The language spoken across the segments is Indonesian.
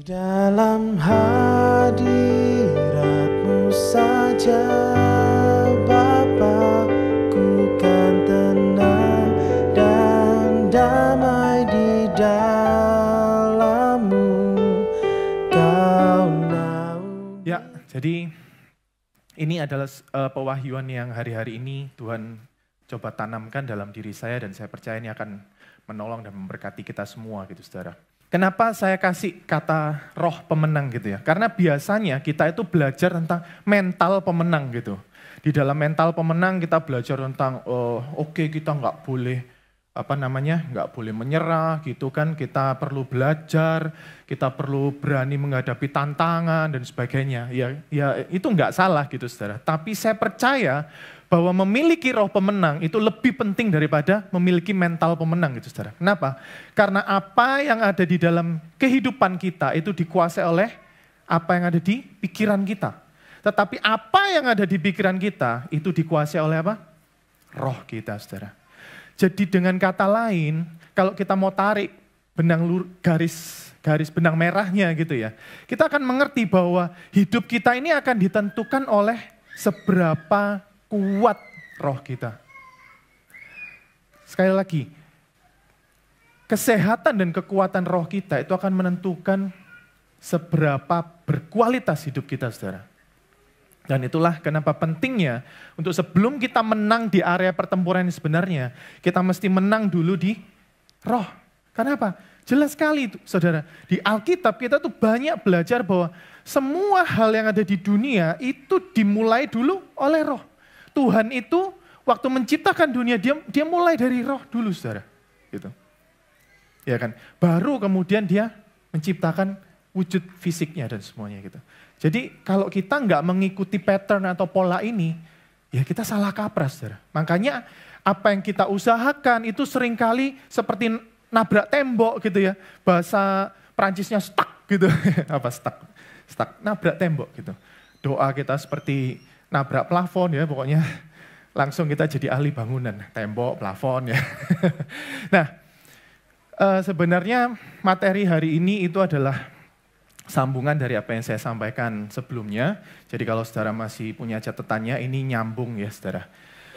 Di dalam hadirat-Mu saja Bapa, ku kan tenang dan damai di dalam-Mu. Kau naungi. Ya, jadi ini adalah pewahyuan yang hari-hari ini Tuhan coba tanamkan dalam diri saya, dan saya percaya ini akan menolong dan memberkati kita semua gitu saudara. Kenapa saya kasih kata roh pemenang gitu ya? Karena biasanya kita itu belajar tentang mental pemenang gitu. Di dalam mental pemenang kita belajar tentang oke, kita nggak boleh nggak boleh menyerah gitu kan. Kita perlu belajar, kita perlu berani menghadapi tantangan dan sebagainya. Ya itu nggak salah gitu saudara. Tapi saya percaya bahwa memiliki roh pemenang itu lebih penting daripada memiliki mental pemenang gitu saudara. Kenapa? Karena apa yang ada di dalam kehidupan kita itu dikuasai oleh apa yang ada di pikiran kita. Tetapi apa yang ada di pikiran kita itu dikuasai oleh apa? Roh kita saudara. Jadi dengan kata lain, kalau kita mau tarik garis benang merahnya gitu ya, kita akan mengerti bahwa hidup kita ini akan ditentukan oleh seberapa kuat roh kita. Sekali lagi, kesehatan dan kekuatan roh kita itu akan menentukan seberapa berkualitas hidup kita, saudara. Dan itulah kenapa pentingnya untuk sebelum kita menang di area pertempuran ini sebenarnya, kita mesti menang dulu di roh. Kenapa? Jelas sekali itu, saudara. Di Alkitab kita tuh banyak belajar bahwa semua hal yang ada di dunia itu dimulai dulu oleh roh. Tuhan itu waktu menciptakan dunia, dia mulai dari roh dulu, saudara. Gitu. Ya kan? Baru kemudian dia menciptakan wujud fisiknya dan semuanya gitu. Jadi kalau kita nggak mengikuti pattern atau pola ini, ya kita salah kaprah, saudara. Makanya apa yang kita usahakan itu seringkali seperti nabrak tembok gitu ya. Bahasa Perancisnya stuck gitu. Apa stuck? Stuck, nabrak tembok gitu. Doa kita seperti nabrak plafon ya, pokoknya langsung kita jadi ahli bangunan, tembok, plafon ya. Nah, sebenarnya materi hari ini itu adalah sambungan dari apa yang saya sampaikan sebelumnya. Jadi kalau saudara masih punya catatannya, ini nyambung ya saudara.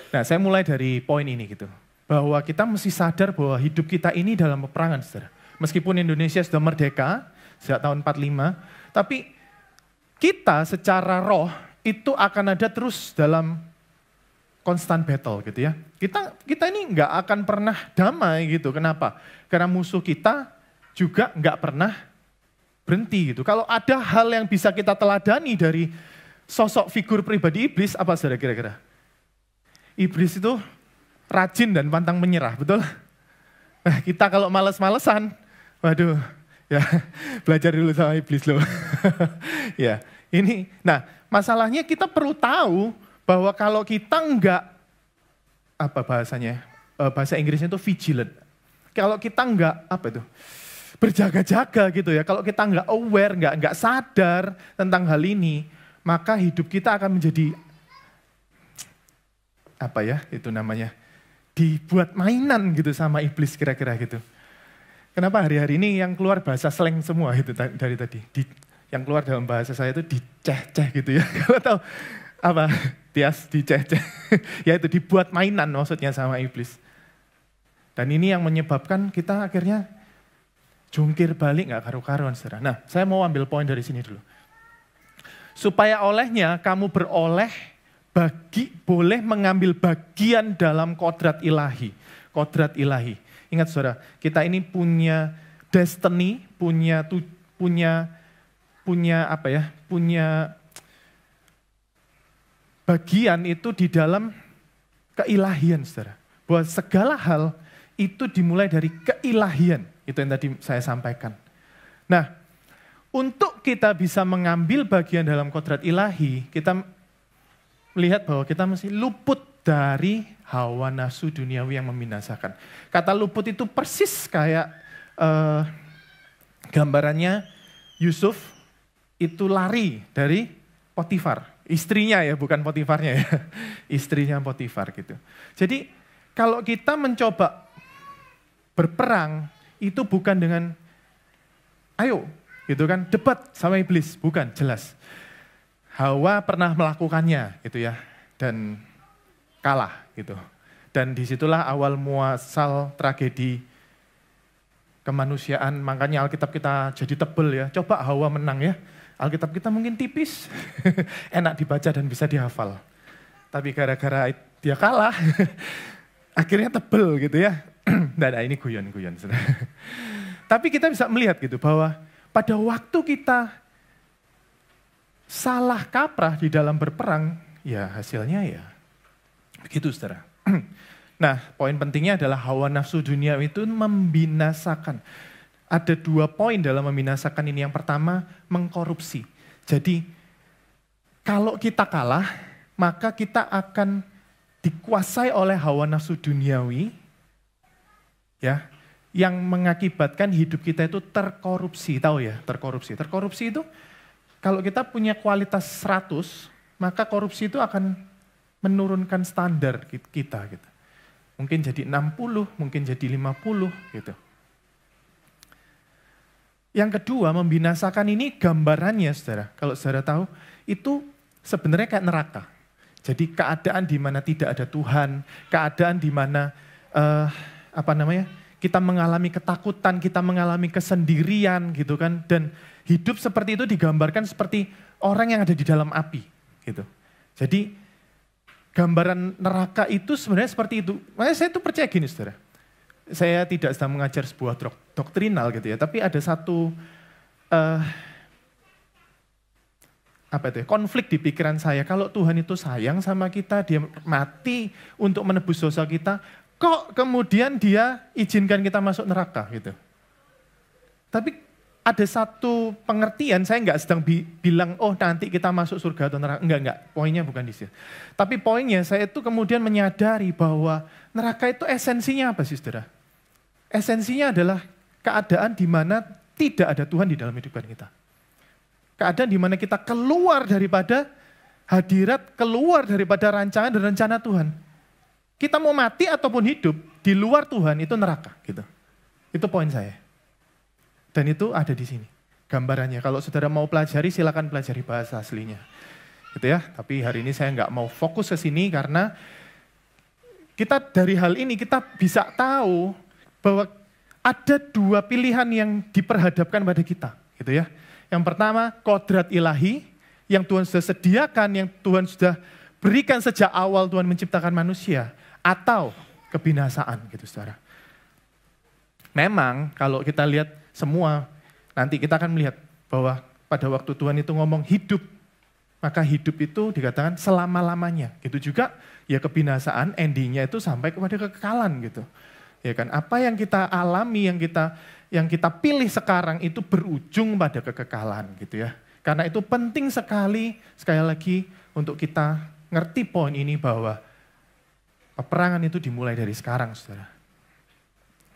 Nah, saya mulai dari poin ini gitu, bahwa kita mesti sadar bahwa hidup kita ini dalam peperangan, saudara. Meskipun Indonesia sudah merdeka sejak tahun 45, tapi kita secara roh itu akan ada terus dalam constant battle gitu ya. Kita ini nggak akan pernah damai gitu. Kenapa? Karena musuh kita juga nggak pernah berhenti gitu. Kalau ada hal yang bisa kita teladani dari sosok figur pribadi iblis, apa saudara kira-kira? Iblis itu rajin dan pantang menyerah, betul? Nah, kita kalau males-malesan, waduh, ya belajar dulu sama iblis loh. Ya, ini, nah masalahnya kita perlu tahu bahwa kalau kita enggak, bahasa Inggrisnya itu vigilant. Kalau kita enggak, berjaga-jaga gitu ya. Kalau kita enggak aware, enggak sadar tentang hal ini, maka hidup kita akan menjadi, dibuat mainan gitu sama iblis kira-kira gitu. Kenapa hari-hari ini yang keluar bahasa slang semua itu dari tadi. Yang keluar dalam bahasa saya itu diceh-ceh gitu ya. Kalau tahu apa? Tias diceh-ceh. Ya itu dibuat mainan maksudnya sama iblis. Dan ini yang menyebabkan kita akhirnya jungkir balik gak karu-karuan, saudara. Nah, saya mau ambil poin dari sini dulu. Supaya olehnya kamu boleh mengambil bagian dalam kodrat ilahi. Kodrat ilahi. Ingat saudara, kita ini punya destiny, punya bagian itu di dalam keilahian, saudara. Bahwa segala hal itu dimulai dari keilahian. Itu yang tadi saya sampaikan. Nah, untuk kita bisa mengambil bagian dalam kodrat ilahi, kita melihat bahwa kita mesti luput dari hawa nafsu duniawi yang membinasakan. Kata luput itu persis kayak gambarannya Yusuf itu lari dari Potifar. Istrinya ya, bukan Potifarnya ya. Istrinya Potifar gitu. Jadi kalau kita mencoba berperang, itu bukan dengan, ayo gitu kan, debat sama iblis, bukan, jelas. Hawa pernah melakukannya gitu ya, dan kalah gitu. Dan disitulah awal muasal tragedi kemanusiaan, makanya Alkitab kita jadi tebel ya. Coba Hawa menang ya, Alkitab kita mungkin tipis, enak dibaca dan bisa dihafal. Tapi gara-gara dia kalah, akhirnya tebel gitu ya. Nah ini guyon-guyon. Tapi kita bisa melihat gitu bahwa pada waktu kita salah kaprah di dalam berperang, ya hasilnya ya begitu saudara. Nah poin pentingnya adalah hawa nafsu dunia itu membinasakan. Ada 2 poin dalam membinasakan ini. Yang pertama, mengkorupsi. Jadi kalau kita kalah, maka kita akan dikuasai oleh hawa nafsu duniawi, ya, yang mengakibatkan hidup kita itu terkorupsi. Tahu ya, terkorupsi. Terkorupsi itu kalau kita punya kualitas 100, maka korupsi itu akan menurunkan standar kita gitu. Mungkin jadi 60, mungkin jadi 50 gitu. Yang kedua, membinasakan ini gambarannya saudara. Kalau saudara tahu, itu sebenarnya kayak neraka. Jadi keadaan di mana tidak ada Tuhan, keadaan di mana kita mengalami ketakutan, kita mengalami kesendirian gitu kan. Dan hidup seperti itu digambarkan seperti orang yang ada di dalam api gitu. Jadi gambaran neraka itu sebenarnya seperti itu. Makanya saya tuh percaya gini saudara. Saya tidak sedang mengajar sebuah doktrinal gitu ya, tapi ada satu konflik di pikiran saya. Kalau Tuhan itu sayang sama kita, dia mati untuk menebus dosa kita, kok kemudian dia izinkan kita masuk neraka gitu. Tapi ada satu pengertian, saya nggak sedang bilang, oh nanti kita masuk surga atau neraka. Enggak, poinnya bukan di situ. Tapi poinnya saya itu kemudian menyadari bahwa neraka itu esensinya apa sih saudara? Esensinya adalah keadaan di mana tidak ada Tuhan di dalam kehidupan kita. Keadaan di mana kita keluar daripada hadirat, keluar daripada rancangan dan rencana Tuhan. Kita mau mati ataupun hidup, di luar Tuhan itu neraka gitu. Itu poin saya. Dan itu ada di sini gambarannya. Kalau saudara mau pelajari, silakan pelajari bahasa aslinya. Gitu ya. Tapi hari ini saya nggak mau fokus ke sini karena kita dari hal ini kita bisa tahu bahwa ada 2 pilihan yang diperhadapkan pada kita. Gitu ya. Yang pertama, kodrat ilahi yang Tuhan sudah sediakan, yang Tuhan sudah berikan sejak awal Tuhan menciptakan manusia. Atau kebinasaan gitu saudara. Memang kalau kita lihat semua, nanti kita akan melihat bahwa pada waktu Tuhan itu ngomong hidup, maka hidup itu dikatakan selama-lamanya. Gitu juga ya kebinasaan endingnya itu sampai kepada kekekalan gitu. Ya kan, apa yang kita alami, yang kita pilih sekarang itu berujung pada kekekalan gitu ya. Karena itu penting sekali lagi untuk kita ngerti poin ini bahwa peperangan itu dimulai dari sekarang saudara.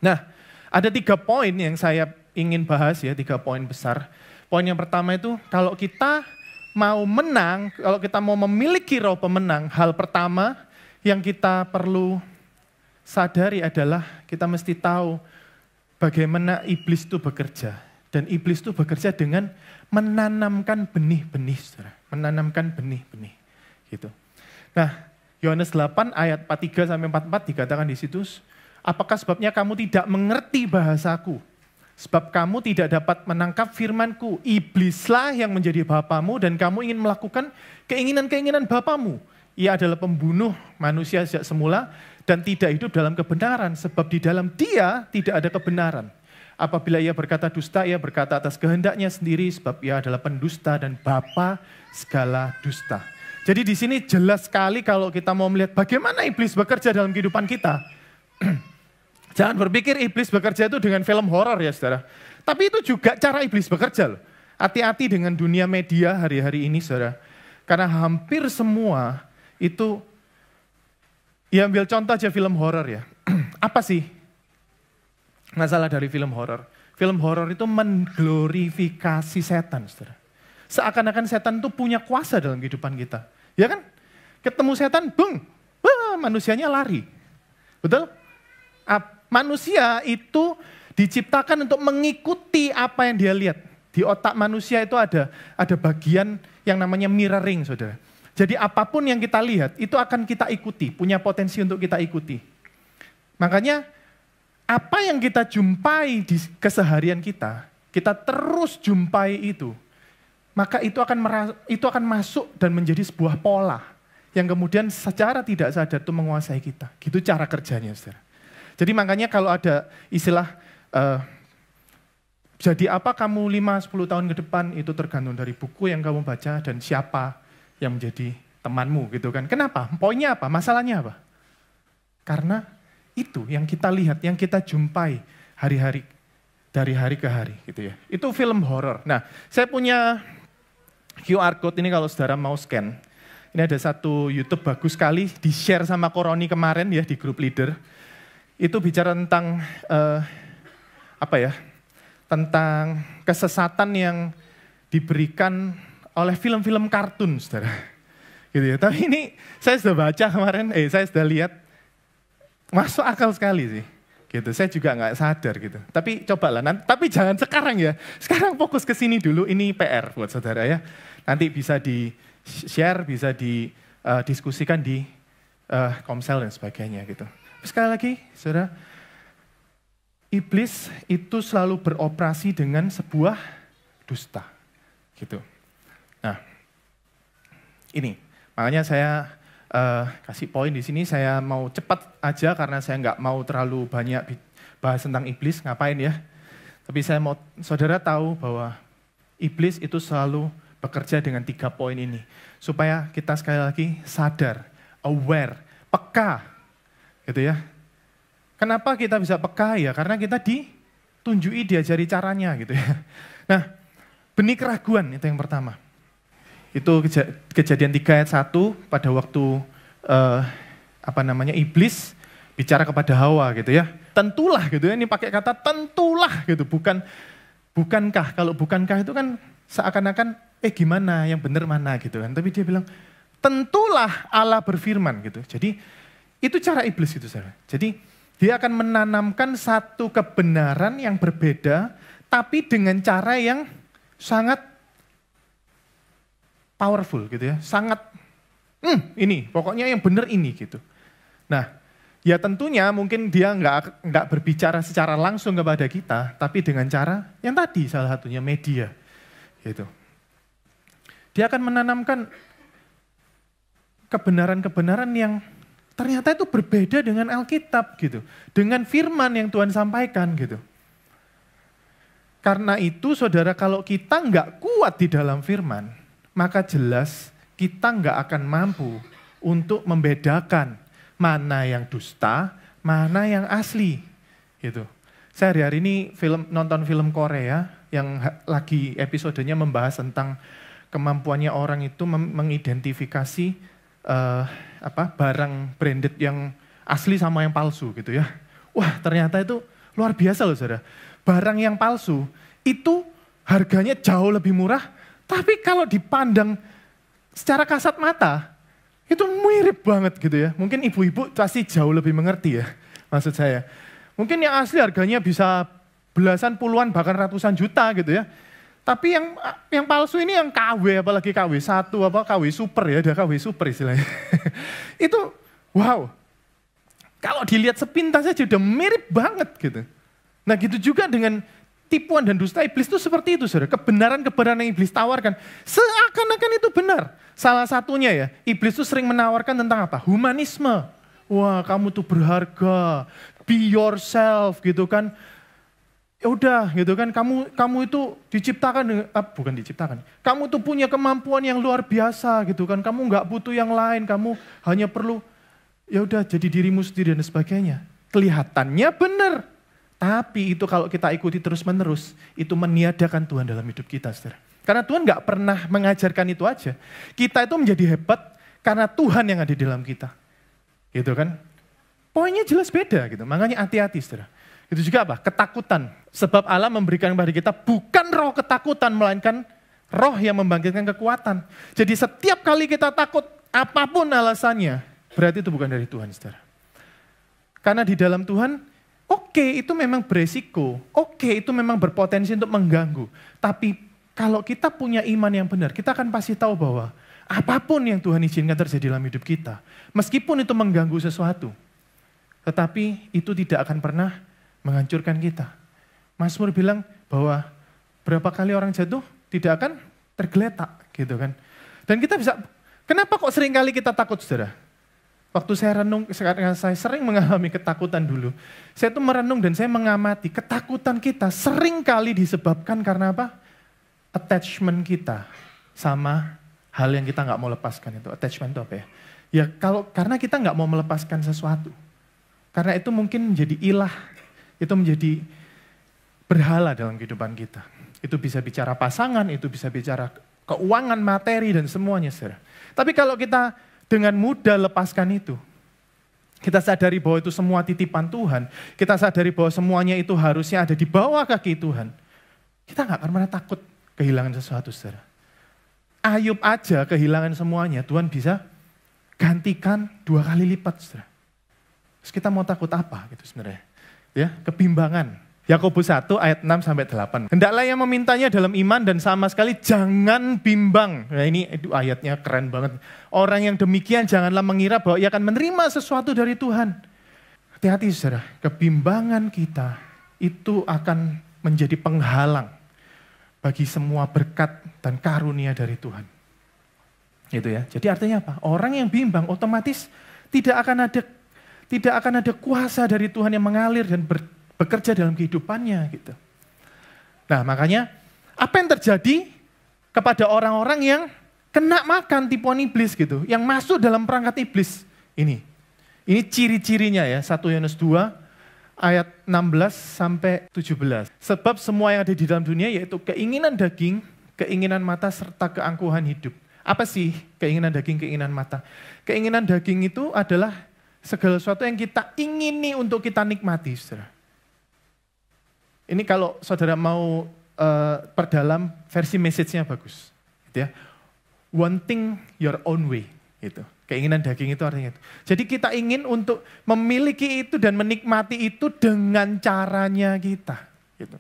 Nah, ada 3 poin yang saya ingin bahas ya, 3 poin besar. Poin yang pertama itu kalau kita mau menang, kalau kita mau memiliki roh pemenang, hal pertama yang kita perlu sadari adalah kita mesti tahu bagaimana iblis itu bekerja. Dan iblis itu bekerja dengan menanamkan benih-benih, saudara. Menanamkan benih-benih. Gitu. Nah, Yohanes 8 ayat 43-44 dikatakan di situ, apakah sebabnya kamu tidak mengerti bahasaku? Sebab kamu tidak dapat menangkap firmanku. Iblislah yang menjadi bapamu dan kamu ingin melakukan keinginan-keinginan bapamu. Ia adalah pembunuh manusia sejak semula dan tidak hidup dalam kebenaran. Sebab di dalam dia tidak ada kebenaran. Apabila ia berkata dusta, ia berkata atas kehendaknya sendiri. Sebab ia adalah pendusta dan bapa segala dusta. Jadi di sini jelas sekali kalau kita mau melihat bagaimana iblis bekerja dalam kehidupan kita. Jangan berpikir iblis bekerja itu dengan film horor ya saudara. Tapi itu juga cara iblis bekerja loh. Hati-hati dengan dunia media hari-hari ini saudara. Karena hampir semua itu, ya ambil contoh aja film horor ya. Apa sih masalah dari film horor? Film horor itu mengglorifikasi setan saudara. Seakan-akan setan itu punya kuasa dalam kehidupan kita. Ya kan? Ketemu setan, bung, manusianya lari. Betul? Manusia itu diciptakan untuk mengikuti apa yang dia lihat. Di otak manusia itu ada bagian yang namanya mirroring, saudara. Jadi apapun yang kita lihat, itu akan kita ikuti, punya potensi untuk kita ikuti. Makanya, apa yang kita jumpai di keseharian kita terus jumpai itu, maka itu akan masuk dan menjadi sebuah pola yang kemudian secara tidak sadar itu menguasai kita. Gitu cara kerjanya, saudara. Jadi makanya kalau ada istilah jadi apa kamu 5-10 tahun ke depan itu tergantung dari buku yang kamu baca dan siapa yang menjadi temanmu gitu kan. Kenapa? Poinnya apa? Masalahnya apa? Karena itu yang kita lihat, yang kita jumpai hari-hari, dari hari ke hari gitu ya. Itu film horor. Nah, saya punya QR code ini kalau saudara mau scan. Ini ada satu YouTube bagus sekali, di-share sama Koroni kemarin ya di grup leader. Itu bicara tentang tentang kesesatan yang diberikan oleh film-film kartun, saudara. Gitu ya. Tapi ini saya sudah baca kemarin, saya sudah lihat, masuk akal sekali sih. Gitu. Saya juga nggak sadar gitu. Tapi cobalah, tapi jangan sekarang ya. Sekarang fokus ke sini dulu, ini PR buat saudara ya. Nanti bisa di-share, bisa didiskusikan di Komsel dan sebagainya gitu. Sekali lagi, saudara, iblis itu selalu beroperasi dengan sebuah dusta, gitu. Nah, ini makanya saya kasih poin di sini. Saya mau cepat aja karena saya nggak mau terlalu banyak bahas tentang iblis. Ngapain ya? Tapi saya mau saudara tahu bahwa iblis itu selalu bekerja dengan 3 poin ini supaya kita sekali lagi sadar, aware, peka, gitu ya. Kenapa kita bisa peka ya? Karena kita ditunjui, diajari caranya gitu ya. Nah, benih keraguan itu yang pertama. Itu Kejadian 3 ayat 1 pada waktu iblis bicara kepada Hawa gitu ya. Tentulah gitu ya, ini pakai kata tentulah gitu, bukankah. Kalau bukankah itu kan seakan-akan gimana yang benar mana gitu kan. Tapi dia bilang tentulah Allah berfirman gitu. Jadi itu cara iblis itu, saudara. Jadi dia akan menanamkan satu kebenaran yang berbeda tapi dengan cara yang sangat powerful gitu ya, sangat ini pokoknya yang benar ini gitu. Nah, ya tentunya mungkin dia nggak berbicara secara langsung kepada kita, tapi dengan cara yang tadi salah satunya media, gitu. Dia akan menanamkan kebenaran-kebenaran yang ternyata itu berbeda dengan Alkitab gitu, dengan firman yang Tuhan sampaikan gitu. Karena itu, saudara, kalau kita nggak kuat di dalam firman, maka jelas kita nggak akan mampu untuk membedakan mana yang dusta, mana yang asli. Gitu. Saya hari-hari ini nonton film Korea yang lagi episodenya membahas tentang kemampuannya orang itu mengidentifikasi barang branded yang asli sama yang palsu gitu ya. Wah, ternyata itu luar biasa loh, saudara. Barang yang palsu itu harganya jauh lebih murah, tapi kalau dipandang secara kasat mata, itu mirip banget gitu ya. Mungkin ibu-ibu pasti jauh lebih mengerti ya, maksud saya. Mungkin yang asli harganya bisa belasan, puluhan, bahkan ratusan juta gitu ya. Tapi yang palsu ini yang KW, apalagi KW 1, KW super ya, ada KW super istilahnya. Itu wow, kalau dilihat sepintas saja udah mirip banget gitu. Nah gitu juga dengan tipuan dan dusta iblis itu seperti itu, saudara. Kebenaran-kebenaran yang iblis tawarkan, seakan-akan itu benar. Salah satunya ya, iblis itu sering menawarkan tentang apa? Humanisme. Wah, kamu tuh berharga, be yourself gitu kan. Ya udah gitu kan, kamu itu diciptakan, bukan diciptakan. Kamu tuh punya kemampuan yang luar biasa gitu kan. Kamu nggak butuh yang lain, kamu hanya perlu ya udah jadi dirimu sendiri dan sebagainya. Kelihatannya benar. Tapi itu kalau kita ikuti terus-menerus, itu meniadakan Tuhan dalam hidup kita, saudara. Karena Tuhan nggak pernah mengajarkan itu aja. Kita itu menjadi hebat karena Tuhan yang ada di dalam kita. Gitu kan. Poinnya jelas beda gitu, makanya hati-hati, saudara. Itu juga apa? Ketakutan. Sebab Allah memberikan kepada kita bukan roh ketakutan, melainkan roh yang membangkitkan kekuatan. Jadi setiap kali kita takut, apapun alasannya, berarti itu bukan dari Tuhan, saudara. Karena di dalam Tuhan, Oke, itu memang beresiko. Oke, itu memang berpotensi untuk mengganggu. Tapi kalau kita punya iman yang benar, kita akan pasti tahu bahwa apapun yang Tuhan izinkan terjadi dalam hidup kita, meskipun itu mengganggu sesuatu, tetapi itu tidak akan pernah menghancurkan kita. Mazmur bilang bahwa berapa kali orang jatuh tidak akan tergeletak gitu kan. Dan kita bisa, kenapa kok sering kali kita takut, saudara? Waktu saya renung, saya sering mengalami ketakutan dulu. Saya tuh merenung dan saya mengamati ketakutan kita sering kali disebabkan karena apa? Attachment kita sama hal yang kita nggak mau lepaskan itu. Attachment itu apa ya? Ya karena kita nggak mau melepaskan sesuatu. Karena itu mungkin menjadi ilah, itu menjadi berhala dalam kehidupan kita. Itu bisa bicara pasangan, itu bisa bicara keuangan, materi, dan semuanya, saudara. Tapi kalau kita dengan mudah lepaskan itu, kita sadari bahwa itu semua titipan Tuhan, kita sadari bahwa semuanya itu harusnya ada di bawah kaki Tuhan, kita nggak akan pernah takut kehilangan sesuatu, saudara. Ayub aja kehilangan semuanya, Tuhan bisa gantikan 2 kali lipat, saudara. Terus kita mau takut apa gitu sebenarnya? Ya, kebimbangan. Yakobus 1 ayat 6-8. Hendaklah yang memintanya dalam iman dan sama sekali jangan bimbang. Nah ini ayatnya keren banget. Orang yang demikian janganlah mengira bahwa ia akan menerima sesuatu dari Tuhan. Hati-hati saudara, kebimbangan kita itu akan menjadi penghalang bagi semua berkat dan karunia dari Tuhan. Itu ya. Jadi artinya apa? Orang yang bimbang otomatis tidak akan ada kuasa dari Tuhan yang mengalir dan bekerja dalam kehidupannya gitu. Nah makanya apa yang terjadi kepada orang-orang yang kena makan tipuan iblis gitu, yang masuk dalam perangkat iblis ini ciri-cirinya ya, 1 Yohanes 2 ayat 16-17. Sebab semua yang ada di dalam dunia yaitu keinginan daging, keinginan mata serta keangkuhan hidup. Apa sih keinginan daging, keinginan mata? Keinginan daging itu adalah segala sesuatu yang kita ingini untuk kita nikmati, saudara. Ini kalau saudara mau perdalam versi message-nya bagus, gitu ya. Wanting your own way, gitu. Keinginan daging itu artinya itu. Jadi kita ingin untuk memiliki itu dan menikmati itu dengan caranya kita, gitu.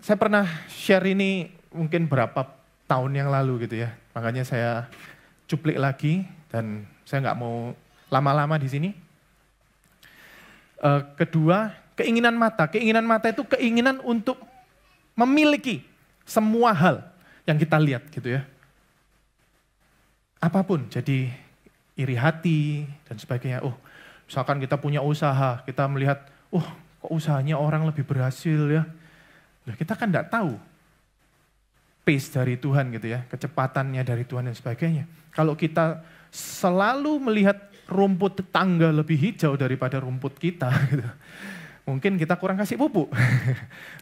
Saya pernah share ini mungkin berapa tahun yang lalu gitu ya. Makanya saya cuplik lagi dan saya nggak mau lama-lama di sini. Kedua, keinginan mata. Keinginan mata itu keinginan untuk memiliki semua hal yang kita lihat gitu ya. Apapun, jadi iri hati dan sebagainya. Oh, misalkan kita punya usaha, kita melihat, oh kok usahanya orang lebih berhasil ya. Nah, kita kan enggak tahu pace dari Tuhan gitu ya, kecepatannya dari Tuhan dan sebagainya. Kalau kita selalu melihat rumput tetangga lebih hijau daripada rumput kita gitu. Mungkin kita kurang kasih pupuk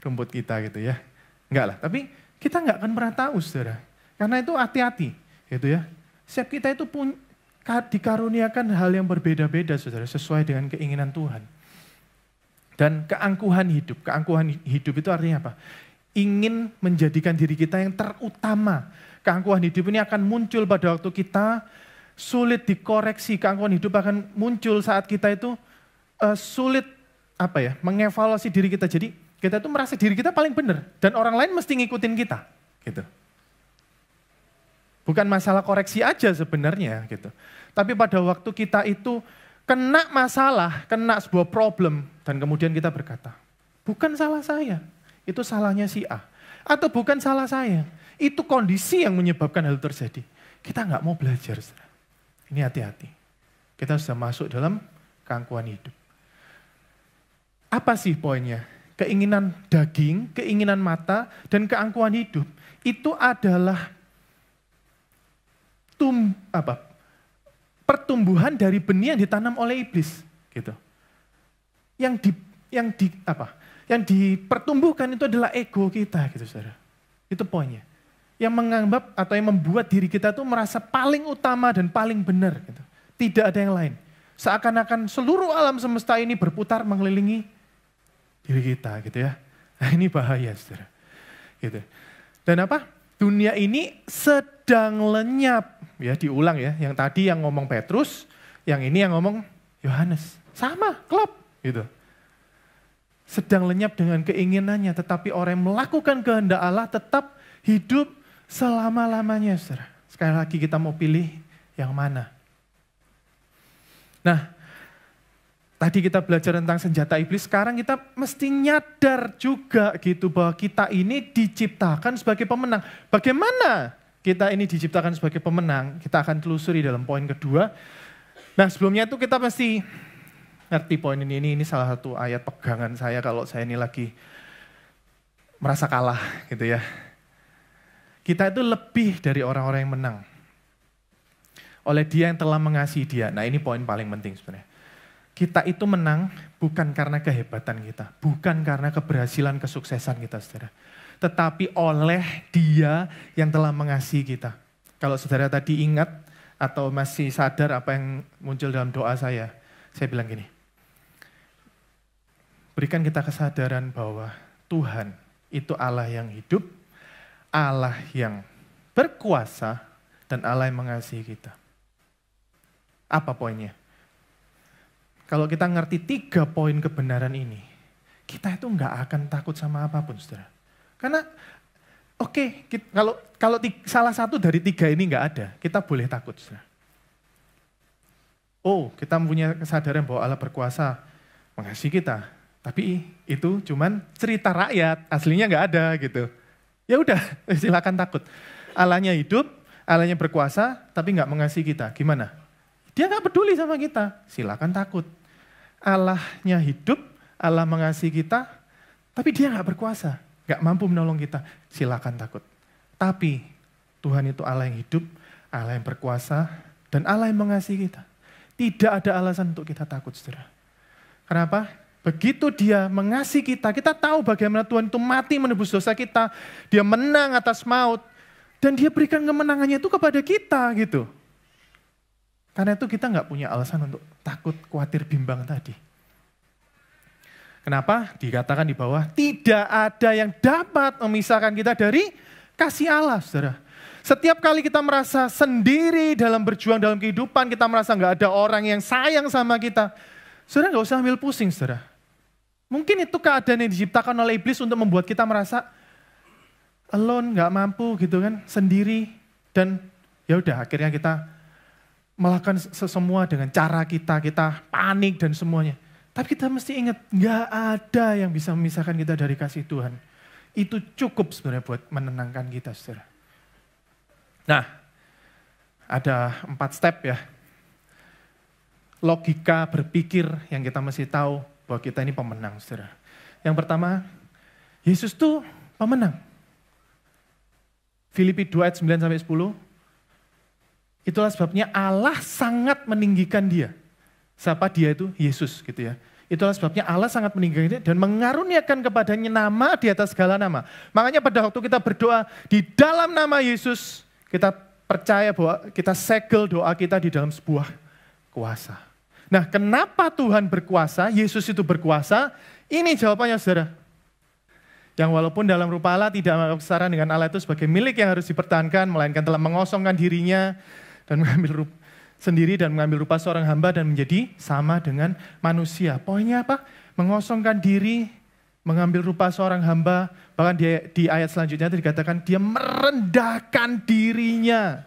rumput kita gitu ya. Enggak lah, tapi kita enggak akan pernah tahu saudara. Karena itu hati-hati gitu ya. Setiap kita itu pun dikaruniakan hal yang berbeda-beda saudara, sesuai dengan keinginan Tuhan. Dan keangkuhan hidup itu artinya apa? Ingin menjadikan diri kita yang terutama. Keangkuhan hidup ini akan muncul pada waktu kita sulit dikoreksi. Keangkuhan hidup akan muncul saat kita itu sulit mengevaluasi diri kita. Jadi kita itu merasa diri kita paling benar dan orang lain mesti ngikutin kita, gitu. Bukan masalah koreksi aja sebenarnya, gitu. Tapi pada waktu kita itu kena masalah, kena sebuah problem dan kemudian kita berkata, bukan salah saya, itu salahnya si A. Atau bukan salah saya, itu kondisi yang menyebabkan hal terjadi. Kita nggak mau belajar. Ini hati-hati. Kita sudah masuk dalam keangkuhan hidup. Apa sih poinnya? Keinginan daging, keinginan mata, dan keangkuhan hidup itu adalah pertumbuhan dari benih yang ditanam oleh iblis, gitu. Yang dipertumbuhkan itu adalah ego kita, gitu saudara. Itu poinnya. Yang menganggap atau yang membuat diri kita tuh merasa paling utama dan paling benar, gitu. Tidak ada yang lain. Seakan-akan seluruh alam semesta ini berputar mengelilingi diri kita, gitu ya. Nah, ini bahaya, saudara. Gitu. Dan apa? Dunia ini sedang lenyap. Ya, diulang ya. Yang tadi yang ngomong Petrus, yang ini yang ngomong Yohanes. Sama, klop. Gitu. Sedang lenyap dengan keinginannya, tetapi orang yang melakukan kehendak Allah tetap hidup selama-lamanya. Saudara. Sekali lagi kita mau pilih yang mana? Nah, tadi kita belajar tentang senjata iblis, sekarang kita mesti nyadar juga gitu bahwa kita ini diciptakan sebagai pemenang. Bagaimana kita ini diciptakan sebagai pemenang? Kita akan telusuri dalam poin kedua. Nah, sebelumnya itu kita mesti ngerti poin ini salah satu ayat pegangan saya kalau saya ini lagi merasa kalah gitu ya. Kita itu lebih dari orang-orang yang menang. Oleh Dia yang telah mengasihi dia. Nah, ini poin paling penting sebenarnya. Kita itu menang bukan karena kehebatan kita, bukan karena keberhasilan, kesuksesan kita, saudara. Tetapi oleh Dia yang telah mengasihi kita. Kalau saudara tadi ingat atau masih sadar apa yang muncul dalam doa saya bilang gini. Berikan kita kesadaran bahwa Tuhan itu Allah yang hidup, Allah yang berkuasa, dan Allah yang mengasihi kita. Apa poinnya? Kalau kita ngerti 3 poin kebenaran ini, kita itu nggak akan takut sama apapun, saudara. Karena, kalau salah satu dari 3 ini nggak ada, kita boleh takut, saudara. Oh, kita punya kesadaran bahwa Allah berkuasa mengasihi kita, tapi itu cuman cerita rakyat, aslinya nggak ada gitu. Ya udah, silakan takut. Allahnya hidup, Allahnya berkuasa, tapi nggak mengasihi kita. Gimana? Dia nggak peduli sama kita, silakan takut. Allahnya hidup, Allah mengasihi kita, tapi dia nggak berkuasa, nggak mampu menolong kita, silakan takut. Tapi Tuhan itu Allah yang hidup, Allah yang berkuasa, dan Allah yang mengasihi kita. Tidak ada alasan untuk kita takut, saudara. Kenapa? Begitu Dia mengasihi kita, kita tahu bagaimana Tuhan itu mati menebus dosa kita, Dia menang atas maut, dan Dia berikan kemenangannya itu kepada kita gitu. Karena itu kita nggak punya alasan untuk takut, khawatir, bimbang tadi. Kenapa? Dikatakan di bawah, tidak ada yang dapat memisahkan kita dari kasih Allah, saudara. Setiap kali kita merasa sendiri dalam berjuang dalam kehidupan, kita merasa nggak ada orang yang sayang sama kita, saudara nggak usah ambil pusing, saudara. Mungkin itu keadaan yang diciptakan oleh iblis untuk membuat kita merasa alone, nggak mampu gitu kan, sendiri. Dan ya udah akhirnya kita melakukan semua dengan cara kita panik dan semuanya. Tapi kita mesti ingat, nggak ada yang bisa memisahkan kita dari kasih Tuhan. Itu cukup sebenarnya buat menenangkan kita, saudara. Nah, ada 4 step ya. Logika berpikir yang kita mesti tahu bahwa kita ini pemenang, saudara. Yang pertama, Yesus tuh pemenang. Filipi 2 ayat 9-10. Itulah sebabnya Allah sangat meninggikan Dia. Siapa Dia itu? Yesus gitu ya. Itulah sebabnya Allah sangat meninggikan Dia dan mengaruniakan kepadanya nama di atas segala nama. Makanya pada waktu kita berdoa di dalam nama Yesus, kita percaya bahwa kita segel doa kita di dalam sebuah kuasa. Nah, kenapa Tuhan berkuasa, Yesus itu berkuasa? Ini jawabannya, saudara. Yang walaupun dalam rupa Allah tidak menganggap kesetaraan dengan Allah itu sebagai milik yang harus dipertahankan, melainkan telah mengosongkan dirinya, dan mengambil rupa seorang hamba dan menjadi sama dengan manusia. Poinnya apa? Mengosongkan diri, mengambil rupa seorang hamba, bahkan di ayat selanjutnya itu dikatakan dia merendahkan dirinya.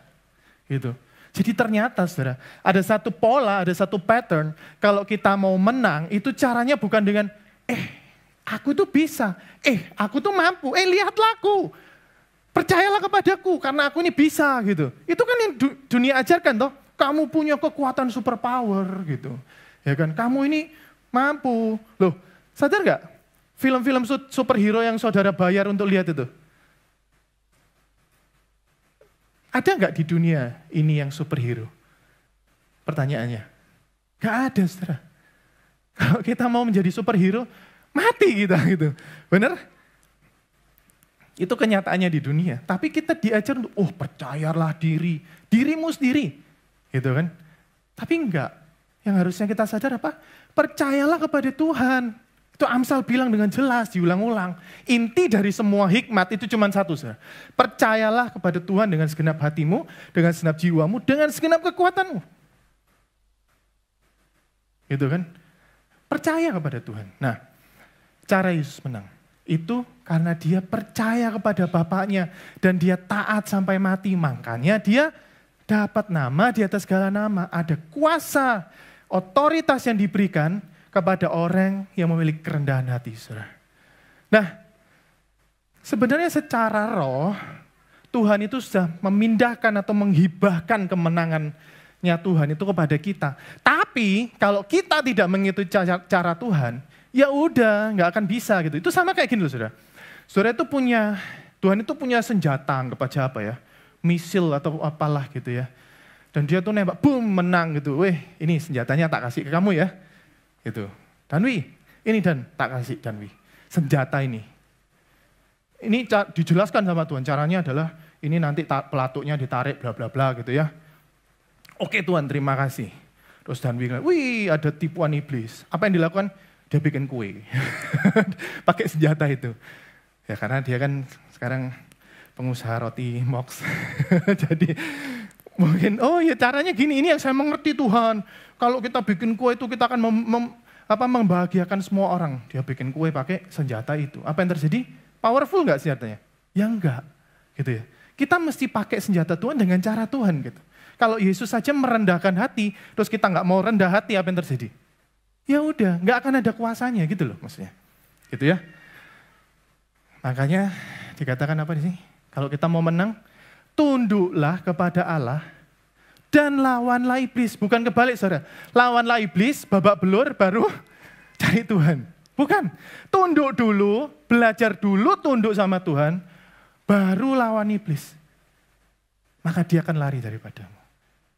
Gitu. Jadi ternyata saudara, ada satu pola, ada satu pattern, kalau kita mau menang, itu caranya bukan dengan, aku tuh bisa, aku tuh mampu, lihatlah aku. Percayalah kepadaku karena aku ini bisa gitu. Itu kan yang dunia ajarkan toh. Kamu punya kekuatan superpower gitu. Ya kan, kamu ini mampu. Loh, sadar gak? Film-film superhero yang saudara bayar untuk lihat itu? Ada gak di dunia ini yang superhero? Pertanyaannya. Gak ada, saudara. Kalau kita mau menjadi superhero, mati kita gitu. Bener? Itu kenyataannya di dunia. Tapi kita diajar untuk, percayalah dirimu sendiri. Gitu kan. Tapi enggak. Yang harusnya kita sadar apa? Percayalah kepada Tuhan. Itu Amsal bilang dengan jelas, diulang-ulang. Inti dari semua hikmat itu cuma satu, saudara. Percayalah kepada Tuhan dengan segenap hatimu, dengan segenap jiwamu, dengan segenap kekuatanmu. Gitu kan. percaya kepada Tuhan. Nah, cara Yesus menang itu karena dia percaya kepada Bapaknya dan dia taat sampai mati. Makanya dia dapat nama di atas segala nama. Ada kuasa, otoritas yang diberikan kepada orang yang memiliki kerendahan hati, saudara. Nah, sebenarnya secara roh, Tuhan itu sudah memindahkan atau menghibahkan kemenangannya Tuhan itu kepada kita. Tapi kalau kita tidak mengikuti cara Tuhan, ya udah nggak akan bisa gitu. Itu sama kayak gini loh, saudara. Saudara itu Tuhan itu punya senjata, anggap aja apa ya, misil atau apalah gitu ya. Dan dia tuh nembak, boom, menang gitu. Weh, ini senjatanya tak kasih ke kamu ya. Gitu. Danwi, ini tak kasih Danwi. Senjata ini. Ini dijelaskan sama Tuhan, caranya adalah ini nanti pelatuknya ditarik bla bla bla gitu ya. Oke Tuhan, terima kasih. Terus Danwi bilang, wih ada tipuan iblis. Apa yang dilakukan? Dia bikin kue. Pakai senjata itu. Ya karena dia kan sekarang pengusaha roti Mox. Jadi mungkin, oh ya caranya gini, ini yang saya mengerti Tuhan. Kalau kita bikin kue itu kita akan membahagiakan semua orang. Dia bikin kue pakai senjata itu. Apa yang terjadi? Powerful nggak senjatanya? Ya enggak. Gitu ya. Kita mesti pakai senjata Tuhan dengan cara Tuhan gitu. Kalau Yesus saja merendahkan hati, terus kita nggak mau rendah hati, apa yang terjadi? Ya udah, nggak akan ada kuasanya gitu loh maksudnya. Gitu ya. Makanya dikatakan apa sih? Kalau kita mau menang, tunduklah kepada Allah dan lawanlah iblis. Bukan kebalik saudara. Lawanlah iblis, babak belur, baru cari Tuhan. Bukan. Tunduk dulu, belajar dulu tunduk sama Tuhan, baru lawan iblis. Maka dia akan lari daripadamu.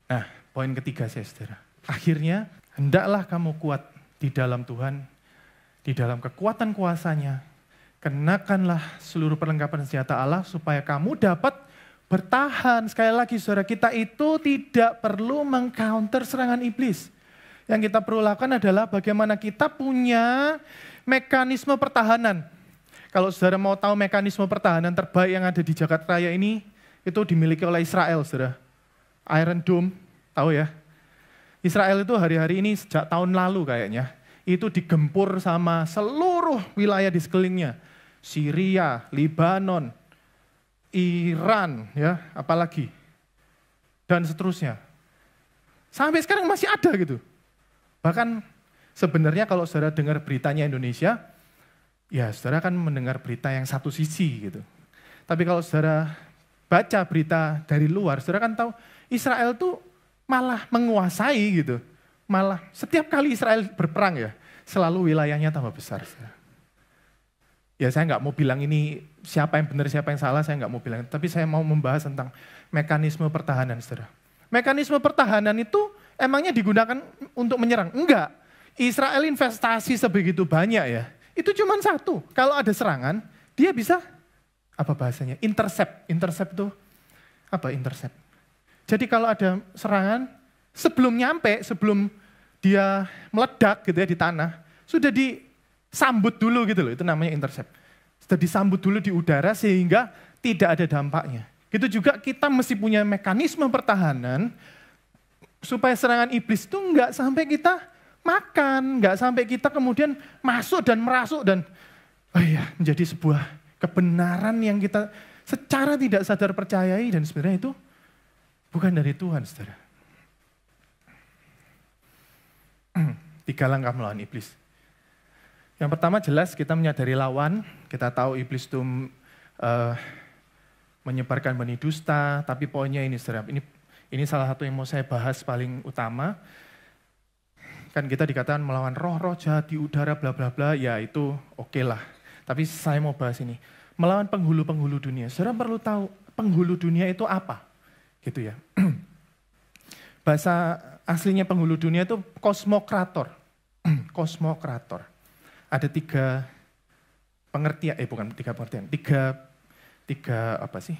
Nah, poin ketiga saya saudara. Akhirnya, hendaklah kamu kuat di dalam Tuhan, di dalam kekuatan kuasanya. Kenakanlah seluruh perlengkapan senjata Allah supaya kamu dapat bertahan. Sekali lagi saudara, kita itu tidak perlu mengcounter serangan iblis. Yang kita perlu lakukan adalah bagaimana kita punya mekanisme pertahanan. Kalau saudara mau tahu mekanisme pertahanan terbaik yang ada di Jagat Raya ini, itu dimiliki oleh Israel, saudara. Iron Dome, tahu ya? Israel itu hari-hari ini sejak tahun lalu kayaknya, itu digempur sama seluruh wilayah di sekelilingnya. Syria, Libanon, Iran, ya, apalagi. Dan seterusnya. Sampai sekarang masih ada gitu. Bahkan sebenarnya kalau saudara dengar beritanya Indonesia, ya saudara kan mendengar berita yang satu sisi gitu. Tapi kalau saudara baca berita dari luar, saudara kan tahu Israel tuh malah menguasai gitu. Malah setiap kali Israel berperang ya, selalu wilayahnya tambah besar. Saudara. Ya saya nggak mau bilang ini siapa yang benar, siapa yang salah, saya nggak mau bilang. Tapi saya mau membahas tentang mekanisme pertahanan, saudara. Mekanisme pertahanan itu emangnya digunakan untuk menyerang? Enggak. Israel investasi sebegitu banyak ya. Itu cuma satu. Kalau ada serangan, dia bisa, apa bahasanya? Intercept. Intercept itu, apa intercept? Jadi kalau ada serangan, sebelum nyampe, sebelum dia meledak gitu ya di tanah, sudah disambut dulu gitu loh, itu namanya intercept. Sudah disambut dulu di udara sehingga tidak ada dampaknya. Gitu juga kita mesti punya mekanisme pertahanan supaya serangan iblis itu enggak sampai kita makan, enggak sampai kita kemudian masuk dan merasuk dan menjadi sebuah kebenaran yang kita secara tidak sadar percayai dan sebenarnya itu bukan dari Tuhan, saudara. 3 langkah melawan iblis. Yang pertama jelas kita menyadari lawan, kita tahu iblis itu menyebarkan benih dusta, tapi poinnya ini saudara, ini salah satu yang mau saya bahas paling utama. Kan kita dikatakan melawan roh-roh jahat di udara bla bla bla, ya itu oke lah. Tapi saya mau bahas ini, melawan penghulu-penghulu dunia. Saudara perlu tahu penghulu dunia itu apa? Gitu ya. Bahasa aslinya penghulu dunia itu kosmokrator. Kosmokrator. Ada 3 pengertian, bukan 3 pengertian, 3 apa sih?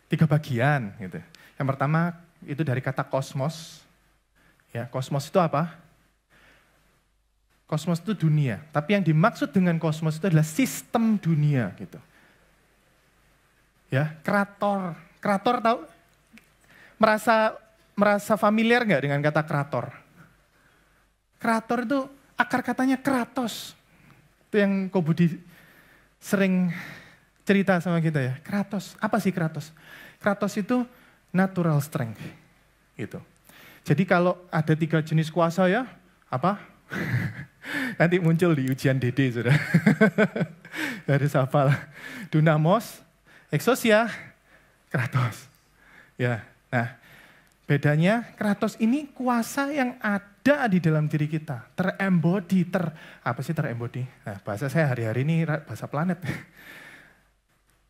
3 bagian gitu. Yang pertama itu dari kata kosmos. Ya, kosmos itu apa? Kosmos itu dunia. Tapi yang dimaksud dengan kosmos itu adalah sistem dunia gitu. Ya, krator. Krator tahu? Merasa familiar nggak dengan kata krator? Krator itu akar katanya kratos. Itu yang Ko Budi sering cerita sama kita ya. Kratos, apa sih kratos? Kratos itu natural strength. Gitu. Jadi kalau ada 3 jenis kuasa ya, apa? Nanti muncul di ujian DD, sudah. Harus hafal. Dunamos, exousia, kratos. Ya, nah bedanya kratos ini kuasa yang ada di dalam diri kita. Terembody, apa sih terembody? Nah, bahasa saya hari-hari ini bahasa planet.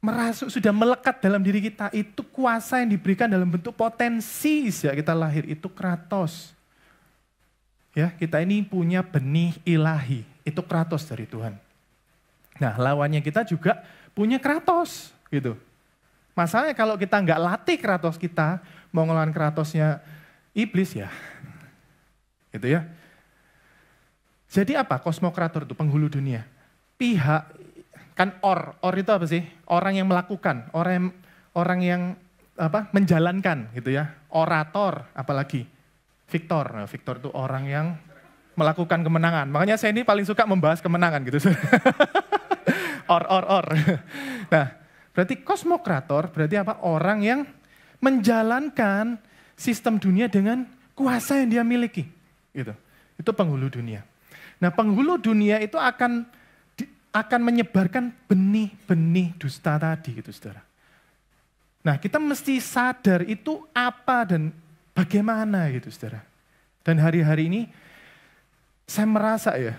Merasuk, sudah melekat dalam diri kita. Itu kuasa yang diberikan dalam bentuk potensi sejak kita lahir. Itu kratos. Ya, kita ini punya benih ilahi. Itu kratos dari Tuhan. Nah, lawannya kita juga punya kratos. Gitu. Masalahnya kalau kita nggak latih kratos kita, mau ngelawan kratosnya iblis ya. Gitu ya. Jadi apa? Kosmokrator itu penghulu dunia. Pihak, kan or itu apa sih? Orang yang melakukan, orang yang apa? Menjalankan gitu ya. Orator, apalagi victor. Nah, victor itu orang yang melakukan kemenangan. Makanya saya ini paling suka membahas kemenangan gitu. Or. Nah, berarti kosmokrator berarti apa? Orang yang menjalankan sistem dunia dengan kuasa yang dia miliki. Gitu. Itu penghulu dunia. Nah, penghulu dunia itu akan menyebarkan benih-benih dusta tadi gitu, saudara. Nah, kita mesti sadar itu apa dan bagaimana gitu, saudara. Dan hari-hari ini saya merasa ya,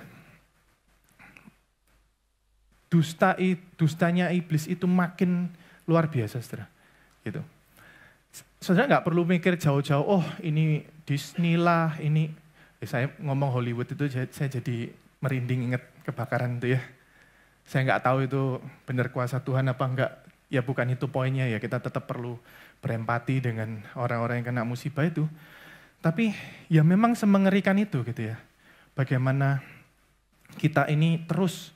dustanya iblis itu makin luar biasa, saudara. Gitu. Saudara nggak perlu mikir jauh-jauh, oh ini Disney lah, ini. Saya ngomong Hollywood itu saya jadi merinding ingat kebakaran itu ya. Saya nggak tahu itu benar kuasa Tuhan apa enggak. Ya bukan itu poinnya ya, kita tetap perlu berempati dengan orang-orang yang kena musibah itu. Tapi ya memang semengerikan itu gitu ya. Bagaimana kita ini terus,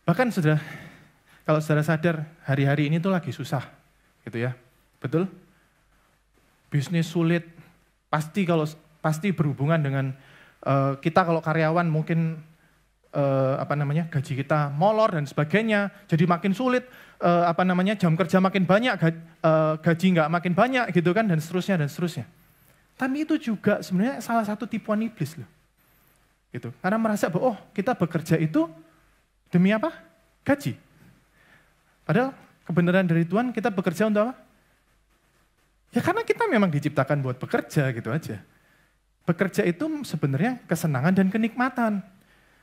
bahkan saudara, kalau saudara sadar hari-hari ini tuh lagi susah gitu ya. Betul? Bisnis sulit, pasti berhubungan dengan kita kalau karyawan mungkin gaji kita molor dan sebagainya, jadi makin sulit, jam kerja makin banyak, gaji nggak makin banyak gitu kan, dan seterusnya. Tapi itu juga sebenarnya salah satu tipuan iblis loh. Gitu. Karena merasa bahwa kita bekerja itu demi apa? Gaji. Padahal kebenaran dari Tuhan, kita bekerja untuk apa? Ya karena kita memang diciptakan buat bekerja gitu aja. Bekerja itu sebenarnya kesenangan dan kenikmatan.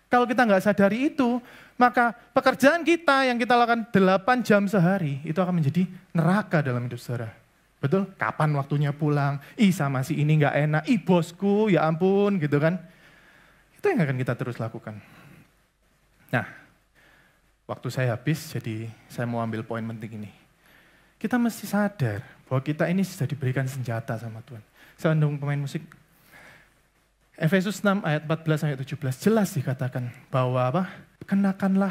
Kalau kita nggak sadari itu, maka pekerjaan kita yang kita lakukan 8 jam sehari, itu akan menjadi neraka dalam hidup saudara. Betul? Kapan waktunya pulang? Sama si ini nggak enak. Bosku, ya ampun gitu kan. Itu yang akan kita terus lakukan. Nah, waktu saya habis, jadi saya mau ambil poin penting ini. Kita mesti sadar bahwa kita ini sudah diberikan senjata sama Tuhan. Saya undang pemain musik. Efesus 6 ayat 14-17 jelas dikatakan bahwa apa? Kenakanlah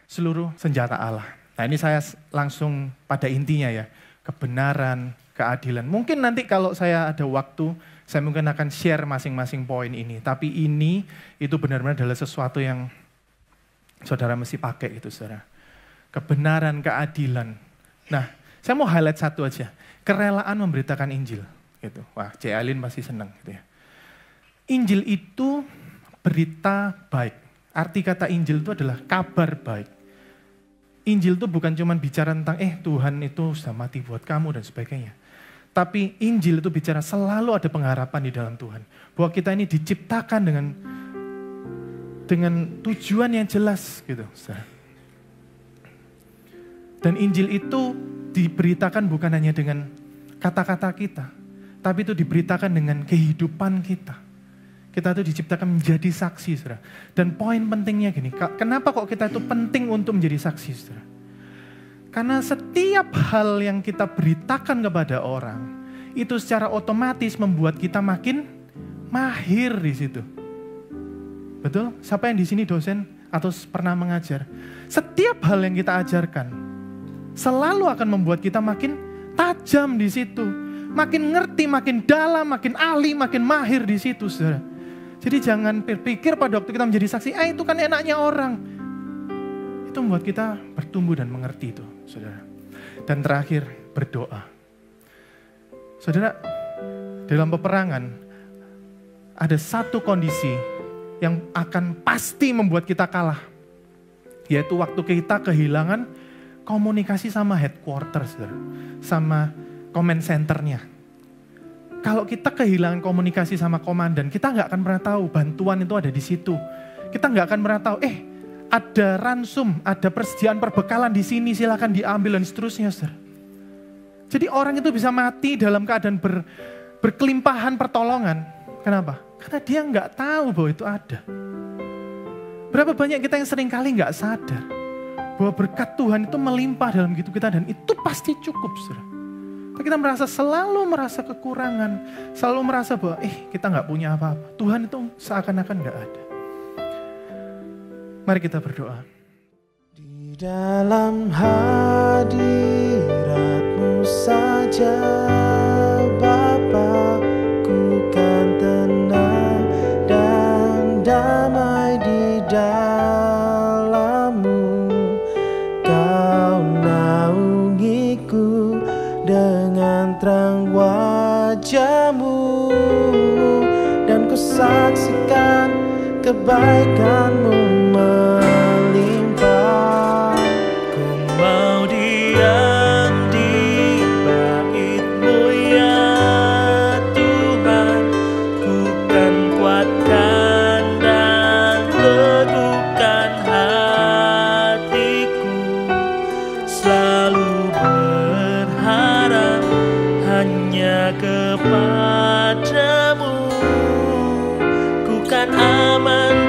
seluruh senjata Allah. Nah ini saya langsung pada intinya ya. Kebenaran, keadilan. Mungkin nanti kalau saya ada waktu, saya mungkin akan share masing-masing poin ini. Tapi ini itu benar-benar adalah sesuatu yang saudara mesti pakai itu saudara. Kebenaran, keadilan. Nah saya mau highlight satu aja. Kerelaan memberitakan Injil. Gitu. Wah C. Alin pasti senang gitu ya. Injil itu berita baik. Arti kata Injil itu adalah kabar baik. Injil itu bukan cuma bicara tentang Tuhan itu sudah mati buat kamu dan sebagainya. Tapi Injil itu bicara selalu ada pengharapan di dalam Tuhan. Bahwa kita ini diciptakan dengan tujuan yang jelas gitu. Dan Injil itu diberitakan bukan hanya dengan kata-kata kita. Tapi itu diberitakan dengan kehidupan kita. Kita itu diciptakan menjadi saksi, saudara. Dan poin pentingnya gini, kenapa kok kita itu penting untuk menjadi saksi, saudara? Karena setiap hal yang kita beritakan kepada orang, itu secara otomatis membuat kita makin mahir di situ. Betul? Siapa yang di sini dosen atau pernah mengajar? Setiap hal yang kita ajarkan, selalu akan membuat kita makin tajam di situ. Makin ngerti, makin dalam, makin ahli, makin mahir di situ, saudara. Jadi jangan berpikir pada waktu kita menjadi saksi, itu kan enaknya orang. Itu membuat kita bertumbuh dan mengerti itu, saudara. Dan terakhir, berdoa. Saudara, dalam peperangan, ada satu kondisi yang akan pasti membuat kita kalah. Yaitu waktu kita kehilangan komunikasi sama headquarters, saudara. Sama command centernya. Kalau kita kehilangan komunikasi sama komandan, kita nggak akan pernah tahu bantuan itu ada di situ. Kita nggak akan pernah tahu, ada ransum, ada persediaan perbekalan di sini, silakan diambil dan seterusnya, saudara. Jadi orang itu bisa mati dalam keadaan berkelimpahan pertolongan. Kenapa? Karena dia nggak tahu bahwa itu ada. Berapa banyak kita yang seringkali nggak sadar bahwa berkat Tuhan itu melimpah dalam hidup kita dan itu pasti cukup, saudara. Kita selalu merasa kekurangan, selalu merasa bahwa kita nggak punya apa-apa. Tuhan itu seakan-akan nggak ada. Mari kita berdoa. Di dalam hadirat-Mu saja, Bapa, ku kan tenang dan damai di dalam-Mu. Kau naungiku dengan terang wajah-Mu, dan ku saksikan kebaikan-Mu melimpah. Ku mau diam di bait-Mu ya Tuhan, ku kan kuatkan dan teguhkan hatiku, selalu berharap hanya kepadamu. Ku kan aman